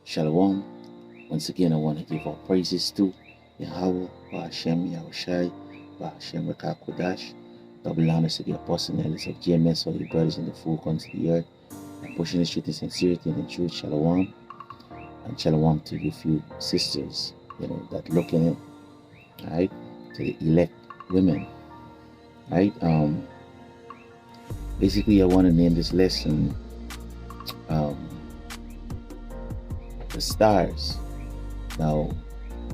Shalom. Once again, I want to give all praises to Yahweh, Ba'ashem, Yahushai, Ba'ashem, Rekakodash. Double honors to the apostle and elders of GMS, all your brothers in the full country of the earth. And pushing the truth in sincerity and in truth. Shalom. And shalom to you few sisters, that looking in, right? To the elect women, right? Basically, I want to name this lesson um, the stars. Now,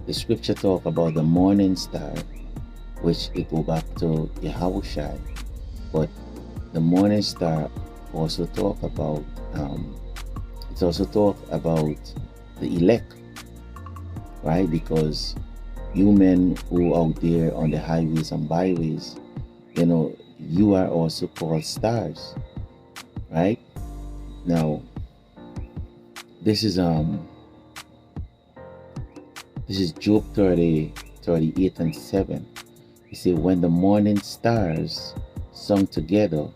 the scripture talk about the morning star, which it go back to Yahushai, but the morning star also talk about it also talk about the elect, right? Because you men who out there on the highways and byways, you are also called stars, right? Now, this is Job 30, 38 and 7. He said, when the morning stars sung together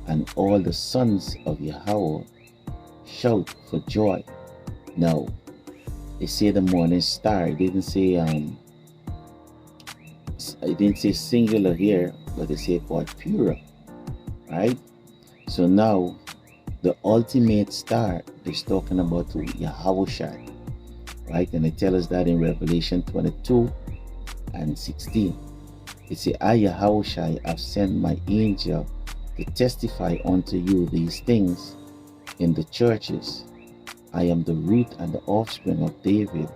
and all the sons of Yahweh shout for joy. Now, they say the morning star. It didn't say singular here, but they say quite plural, right? So now, the ultimate star is talking about Yahushai, right? And they tell us that in Revelation 22 and 16. It says, I, Yahushai, have sent my angel to testify unto you these things in the churches. I am the root and the offspring of David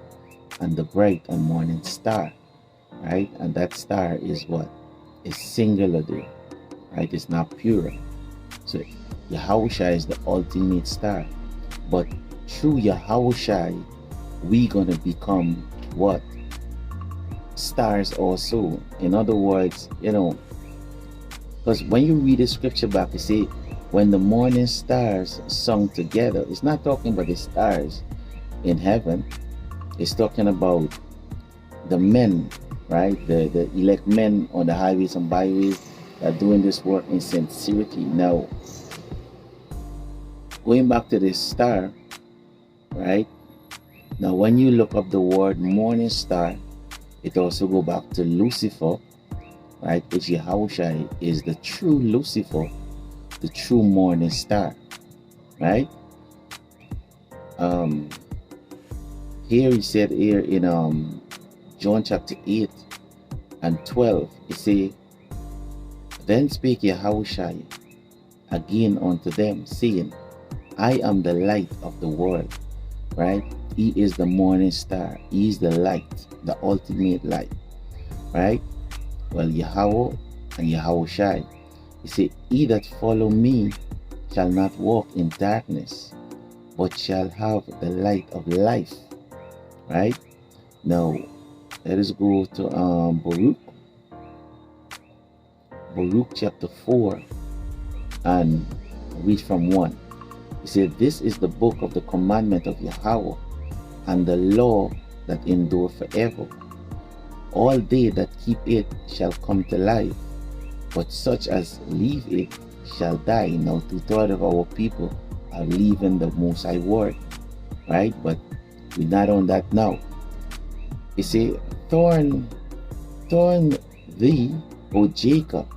and the bright and morning star, right? And that star is what? It's singular there, right? It's not plural. So Yahushai is the ultimate star. But through Yahushai, we gonna become what? Stars also. In other words, because when you read the scripture back, you say, when the morning stars sung together, it's not talking about the stars in heaven. It's talking about the men, right? The elect men on the highways and byways that are doing this work in sincerity. Now, going back to this star, right? Now, when you look up the word morning star, it also go back to Lucifer, right? Which Yahushua is the true Lucifer, the true morning star, right? Here he said here in John chapter 8 and 12, he say, then spake Yahushua again unto them, saying, I am the light of the world, right? He is the morning star. He is the light, the ultimate light, right? Well, Yahweh and Yahushua, he said, he that follow me shall not walk in darkness, but shall have the light of life, right? Now, let us go to Baruch chapter 4 and read from 1. He said, this is the book of the commandment of Yahweh and the law that endure forever. All they that keep it shall come to life, but such as leave it shall die. Now, 2/3 of our people are leaving the Most High word, right? But we're not on that now. He said, turn thee, O Jacob,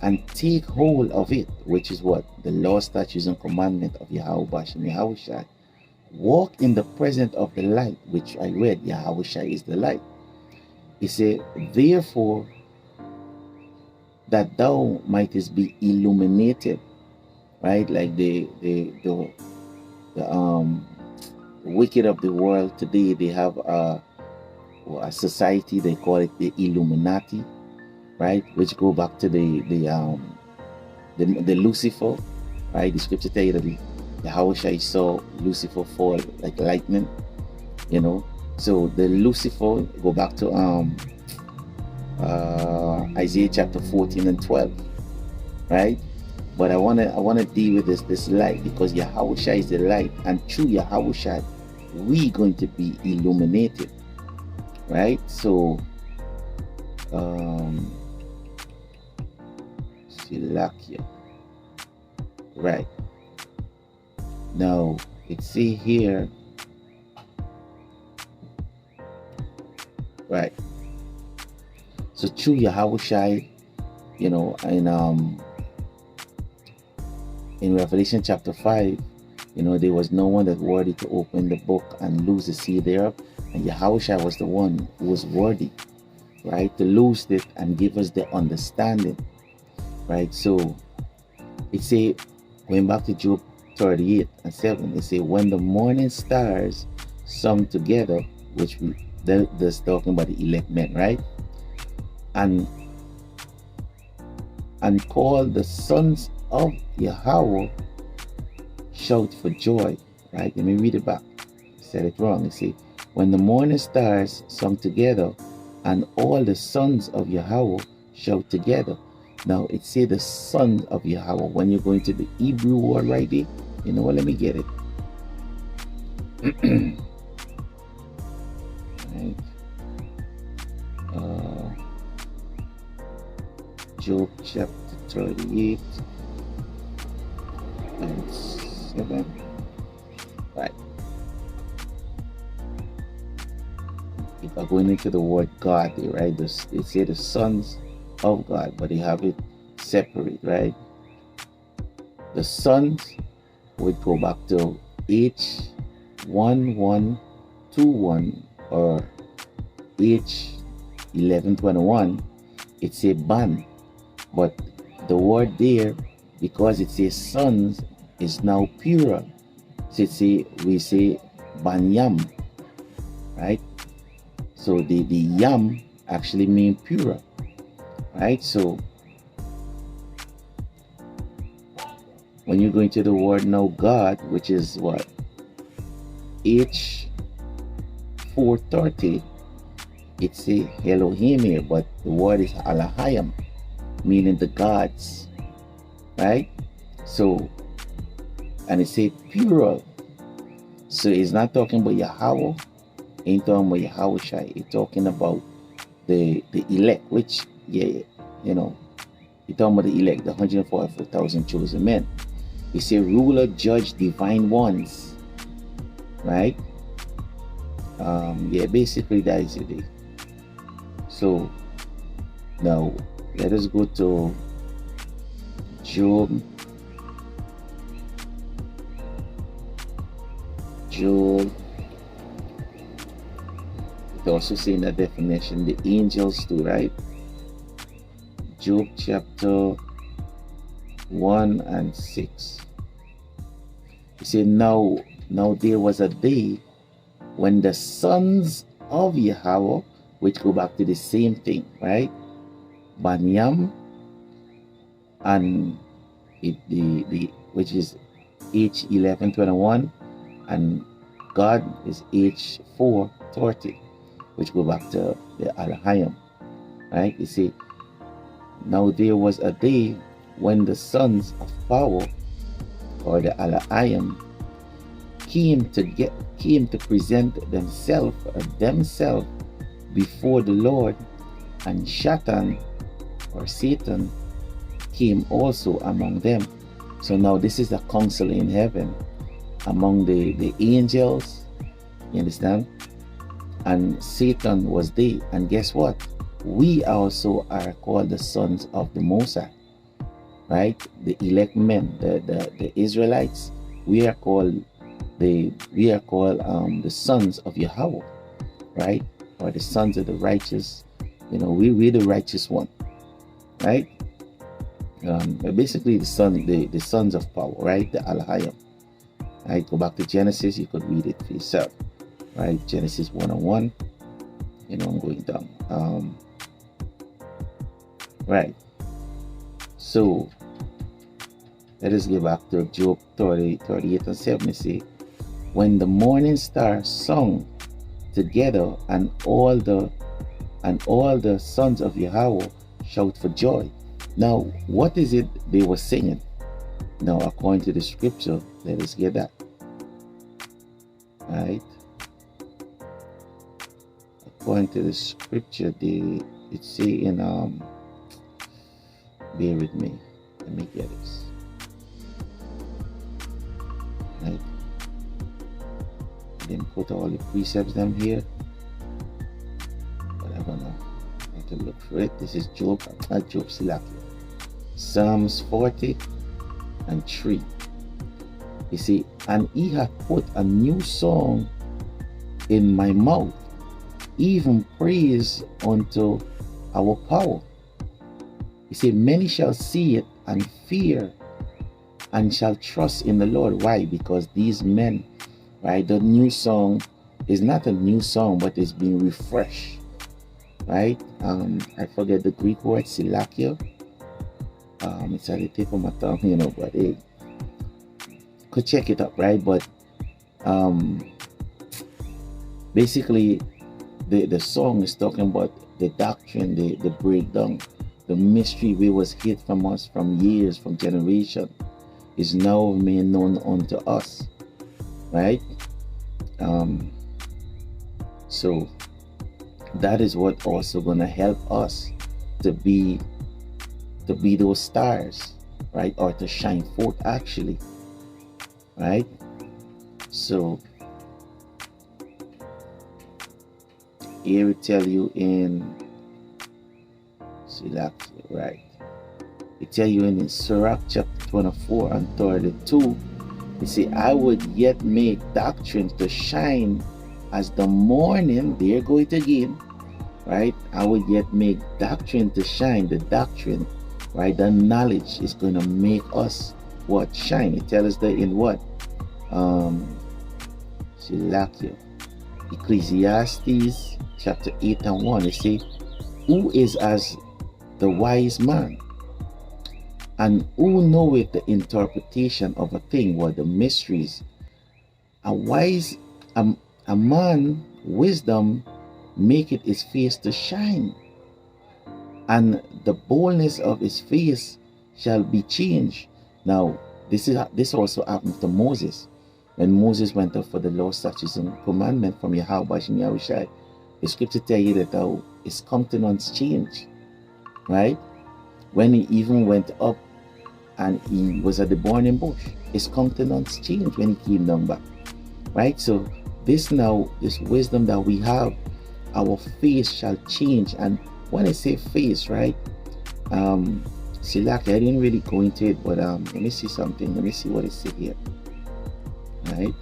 and take hold of it, which is what? The law, statutes, and commandment of Yahweh Bashem Yahushai. Walk in the presence of the light, which I read, Yahushai is the light. He said, therefore, that thou mightest be illuminated, right? Like the wicked of the world today, they have a society, they call it the Illuminati, right? Which go back to the Lucifer, right? The scripture tell you that the Yahushua saw Lucifer fall like lightning, So the Lucifer go back to Isaiah chapter 14 and 12, right? But I wanna deal with this light, because Yahushua is the light, and through Yahushua we going to be illuminated, right? So Silakia, right? Now it say here Right. So through Yahushai, in Revelation chapter 5, there was no one that worthy to open the book and loose the seal thereof. And Yahushua was the one who was worthy, right, to loose it and give us the understanding, right? So it say, going back to Job 38 and 7, it say, when the morning stars sung together, which that's talking about the elect men, right? And call the sons of Yahweh shout for joy, right? Let me read it back. I said it wrong. It say, when the morning stars sung together and all the sons of Yahweh shout together. Now it say the sons of Yahweh. When you're going to the Hebrew word right there, you know what? Let me get it. Right. Job chapter 38 and 7. Right. If I go into the word God, right? They say the sons of God, but they have it separate, right? The sons would go back to H1121 or H1121. It's a ban, but the word there, because it says sons, is now plural. So we say banyam, right? So the yam actually mean plural, right? So when you go into the word now God, which is what? H430, it's a Elohim here, but the word is Alahayim, meaning the gods, right? So, and it's a plural. So it's not talking about Yahweh, ain't talking about Yahushai, it's talking about the elect, which, you're talking about the elect, the 144,000 chosen men. It's a ruler, judge, divine ones, right? Basically that is it. So now let us go to Job. It also saying that definition, the angels too, right? Job chapter 1 and 6. He said, now there was a day when the sons of Yahweh, which go back to the same thing, right? Banyam and which is H1121, and God is H430, which go back to the Alahayim, right? You see, now there was a day when the sons of power, or the Alahayim, came to present themselves before the Lord, and Satan or Satan came also among them. So now this is a council in heaven among the angels, you understand? And Satan was there. And guess what? We also are called the sons of the Most High, right? The elect men, the Israelites, we are called the sons of Yahweh, right? Or the sons of the righteous. We're the righteous one, right? Basically the sons of power, right? The Alahayim. Right? Go back to Genesis, you could read it for yourself, right? Genesis 1:1. I'm going down. Right. So let us get back to Job 38 and 7. See, when the morning stars sung together and all the sons of Yahweh shout for joy. Now, what is it they were singing? Now, according to the scripture, let us get that. Right? According to the scripture, it say in bear with me. Let me get this. Right? Then put all the precepts down here. But to look for it. This is Job, not Job, Silaki. Psalms 40 and 3. You see, and he hath put a new song in my mouth, even praise unto our power. You see, many shall see it and fear and shall trust in the Lord. Why? Because these men, right, the new song is not a new song, but it's being refreshed, right? I forget the Greek word, silakia. It's at the tip of my tongue, but hey, could check it up, right? But basically, the song is talking about the doctrine, the breakdown, the mystery we was hid from us from years, from generation, is now made known unto us, right? So that is what also gonna help us to be those stars, right? Or to shine forth, actually, right? So here we tell you in right. It tell you in Sirach chapter 24 and 32. You see, I would yet make doctrine to shine as the morning. There go it again, right? I would yet make doctrine to shine. The doctrine, right? The knowledge is going to make us what? Shine. It tells us that in what? Ecclesiastes chapter 8 and 1. It says, who is as the wise man, and who knoweth the interpretation of a thing, what the mysteries? A man wisdom maketh his face to shine, and the boldness of his face shall be changed. Now, this also happened to Moses. When Moses went up for the law, statutes, and commandment from Yahweh and Yahushai, the scripture tell you that his countenance changed, right? When he even went up and he was at the burning bush, his countenance changed when he came down back, right? So this wisdom that we have, our face shall change. And when I say face, right, Silaki, I didn't really go into it, but let me see something. Let me see what it says here, right?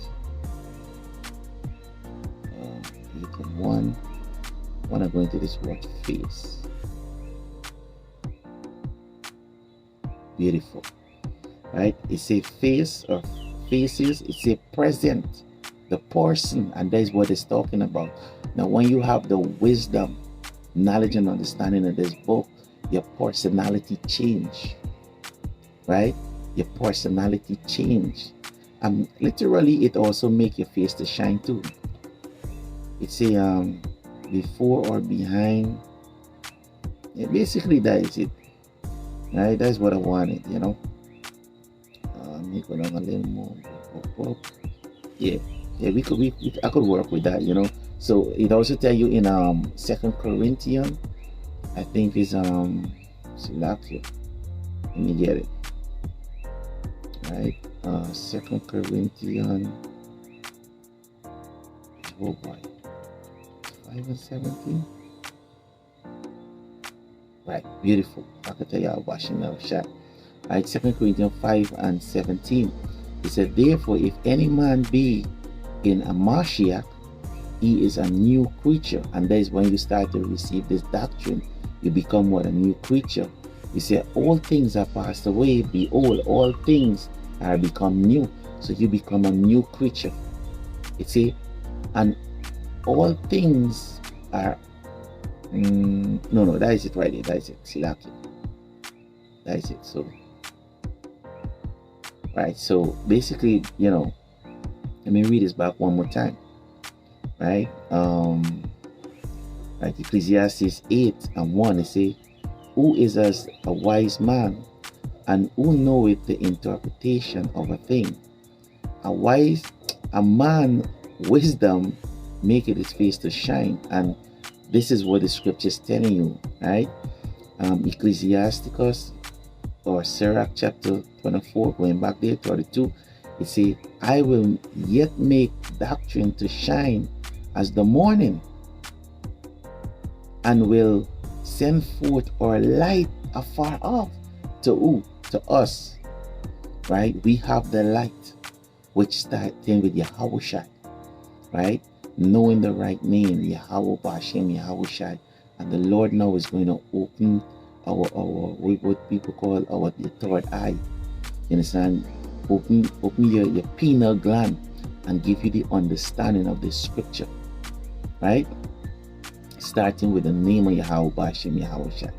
8 and 1. When I go into this word face, beautiful, right? It's a face or faces. It's a present, the person, and that is what it's talking about. Now, when you have the wisdom, knowledge, and understanding of this book, your personality change, right? Your personality change. Literally, it also make your face to shine too. It's a before or behind. Yeah, basically, that is it. Right, that's what I wanted, Make it a little more. Yeah, I could work with that, So it also tell you in 2 Corinthians, I think is Silaki. Let me get it. Right, 2 Corinthians. Oh boy, 5 and 17. Right, beautiful. I can tell you I'm washing out shot. Right, 2 Corinthians 5 and 17. It said, therefore, if any man be in a Mashiach, he is a new creature. And that is when you start to receive this doctrine, you become what? A new creature. You say, all things are passed away, behold, all things are become new. So you become a new creature. It's a, and all things are no, that is it right there. That is it. Silaki. That is it. So, right. So basically, let me read this back one more time. Right. Like Ecclesiastes 8 and 1, it say, who is as a wise man, and who knoweth the interpretation of a thing? A man wisdom maketh his face to shine. And this is what the scripture is telling you, right? Ecclesiasticus or Sirach chapter 24, going back there, 32, it says, I will yet make doctrine to shine as the morning, and will send forth our light afar off. To who? To us. Right? We have the light, which starts in with Yahushua. Right? Knowing the right name, Yahweh Bashem, Yahushua. And the Lord now is going to open our what people call the third eye. You understand? Open your pineal gland and give you the understanding of the scripture. Right? Starting with the name of Yahweh Bashem, Yahushua.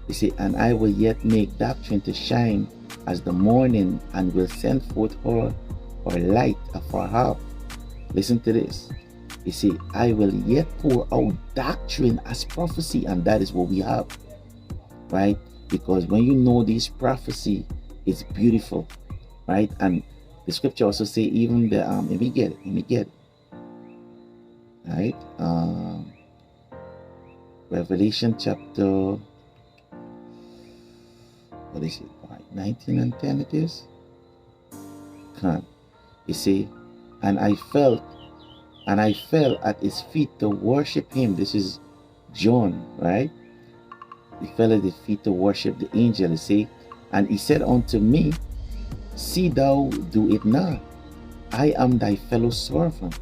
You see, and I will yet make doctrine to shine as the morning, and will send forth her light afar off. Listen to this. You see, I will yet pour out doctrine as prophecy, and that is what we have. Right? Because when you know this prophecy, it's beautiful. Right? And the scripture also say even the let me get it. Right? Revelation chapter, what is it? 19 and 10 it is. You see, and I fell at his feet to worship him. This is John, right? He fell at his feet to worship the angel. You see, and he said unto me, see thou do it not. I am thy fellow servant,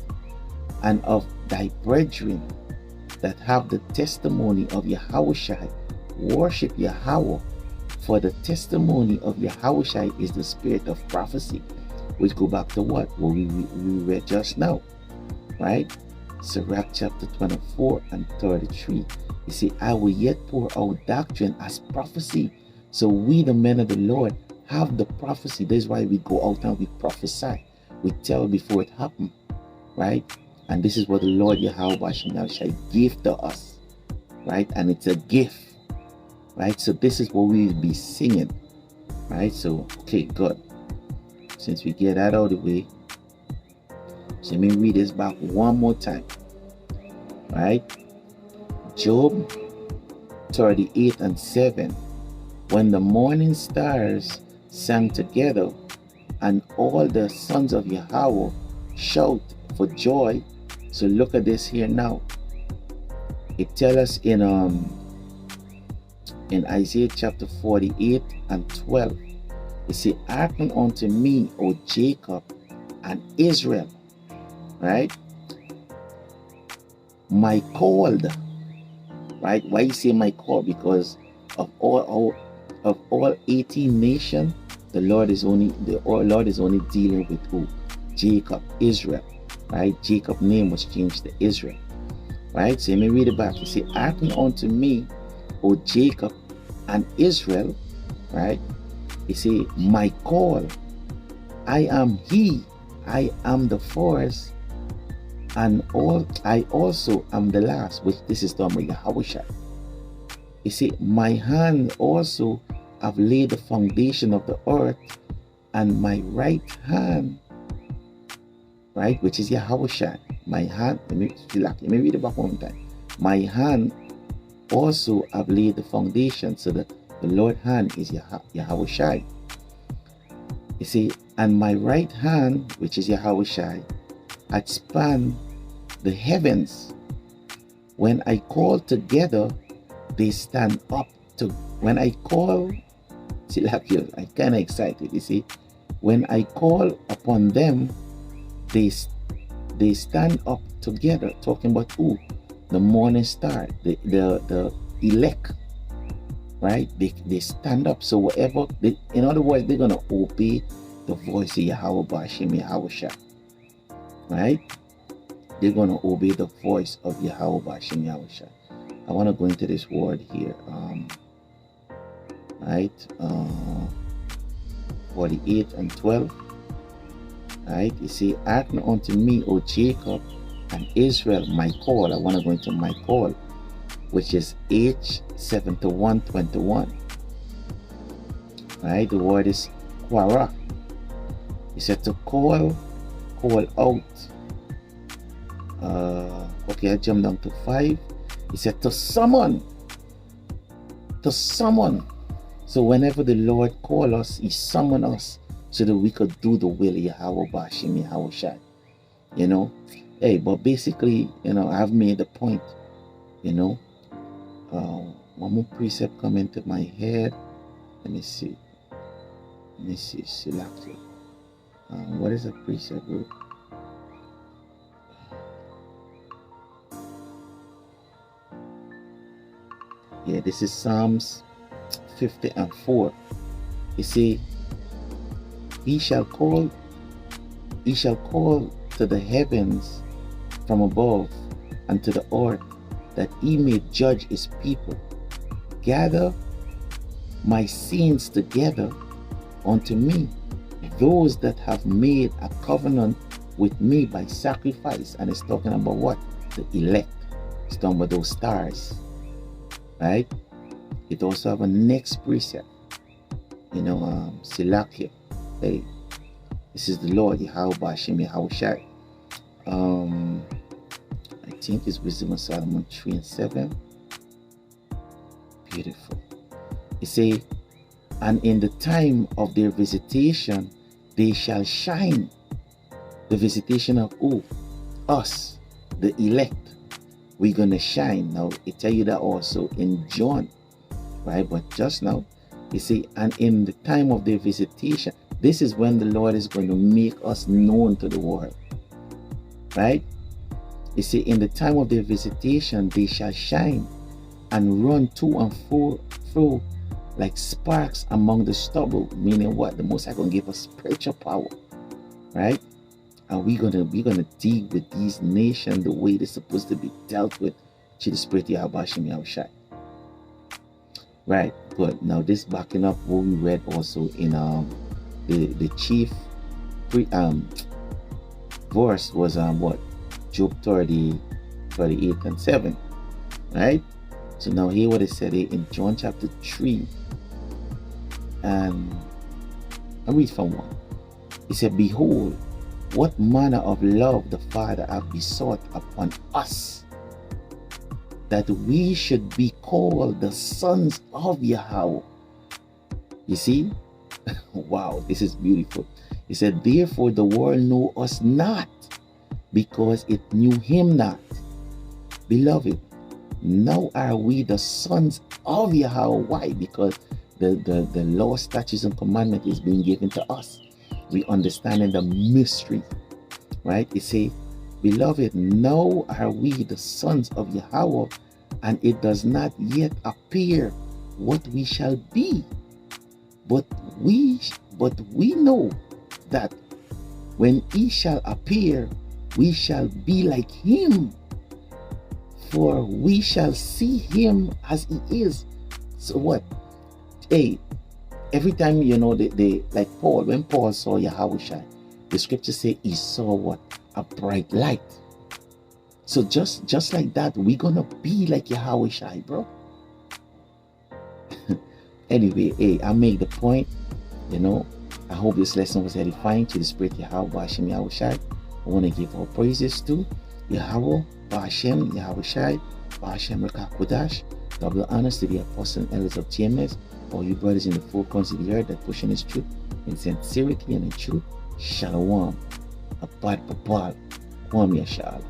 and of thy brethren that have the testimony of Yahushua. Worship Yahweh, for the testimony of Yahushua is the spirit of prophecy. Which go back to what we read just now, right? Sirach chapter 24 and 33. You see, I will yet pour out doctrine as prophecy. So we, the men of the Lord, have the prophecy. That's why we go out and we prophesy. We tell before it happens, right? And this is what the Lord Yahweh shall give to us, right? And it's a gift, right? So this is what we will be singing, right? So, okay, good. Since we get that out of the way, so let me read this back one more time, right? Job 38 and 7. When the morning stars sang together, and all the sons of Yahweh shout for joy. So look at this here now. It tells us in Isaiah chapter 48 and 12. It says, hearken unto me, O Jacob and Israel, right? My called, right? Why you say my called? Because of all 18 nations, the Lord is only dealing with who? Jacob, Israel, right? Jacob's name was changed to Israel, right? So let me read it back. You say, hearken unto me, O Jacob and Israel, right? You see, my call, I am he, I am the first, and I also am the last, which this is talking about Yahushua. You see, my hand also have laid the foundation of the earth, and my right hand, right, which is Yahushua, my hand, let me read it back one time. My hand also have laid the foundation, so that the Lord's hand is Yahushua. You see, and my right hand, which is Yahushua, had spanned the heavens. When I call together, they stand up. When I call, see, like you, I'm kind of excited. You see, when I call upon them, they stand up together. Talking about who? The morning star, the elect. Right? They stand up. So whatever, in other words, they're going to obey the voice of Yahweh Bashem, Yahushua. Right? They're going to obey the voice of Yahweh Bashem, Yahushua. I want to go into this word here. Right? 48 and 12. Right? You see, hearken unto me, O Jacob and Israel, my call. I want to go into my call, which is H7121. Right? The word is Quara. He said to call out. Okay, I jumped down to 5. He said to summon. So whenever the Lord call us, he summon us so that we could do the will of Yahweh Bashem, Yahushua. You know, hey, but basically, I've made the point, one more precept come into my head. Let me see. Select it. What is a precept group? Yeah, this is Psalms 50:4. You see, he shall call to the heavens from above and to the earth, that he may judge his people. Gather my saints together unto me, those that have made a covenant with me by sacrifice. And it's talking about what? The elect. It's talking about those stars, right? It also have a next precept, Silakia. Hey, this is the Lord, Yahweh Bashem, Yahweh Shai. I think it's Wisdom of Solomon 3:7. Beautiful. It say, and in the time of their visitation, they shall shine. The visitation of who? Us, the elect. We're going to shine. Now, it tell you that also in John, right? But just now, you see, and in the time of their visitation, this is when the Lord is going to make us known to the world, right? You see, in the time of their visitation, they shall shine and run to and fro like sparks among the stubble. Meaning what? The Most High going to give us spiritual power, right? And we're gonna deal with these nations the way they're supposed to be dealt with to the Spirit Yahweh Shem Yahushai. Right, but now this backing up what we read also in the chief verse was what? Job 38:7. Right? So now here what it said in John chapter 3, and I read from 1. It said, behold, what manner of love the Father hath besought upon us, that we should be called the sons of Yahweh. You see? Wow, this is beautiful. He said, therefore the world know us not, because it knew him not. Beloved, now are we the sons of Yahweh. Why? Because the law, statutes, and commandment is being given to us. We understanding the mystery, right? It say, beloved, now are we the sons of Yahweh, and it does not yet appear what we shall be. But we know that when he shall appear, we shall be like him, for we shall see him as he is. So what? Hey, every time, they like Paul, when Paul saw Yahweh, the scripture say he saw what? A bright light. So just like that, we're gonna be like Yahweh, bro. Anyway, hey, I make the point, I hope this lesson was edifying to the Spirit Yahweh Hashem Yahushai. I want to give all praises to Yahweh Hashem Yahushai, Hashem Rekakodash. Double honors to the apostles and elders of TMS, all you brothers in the four corners of the earth that pushing his truth in sincerity and in truth. Shalom. Abad Babal. Kwam Yashal.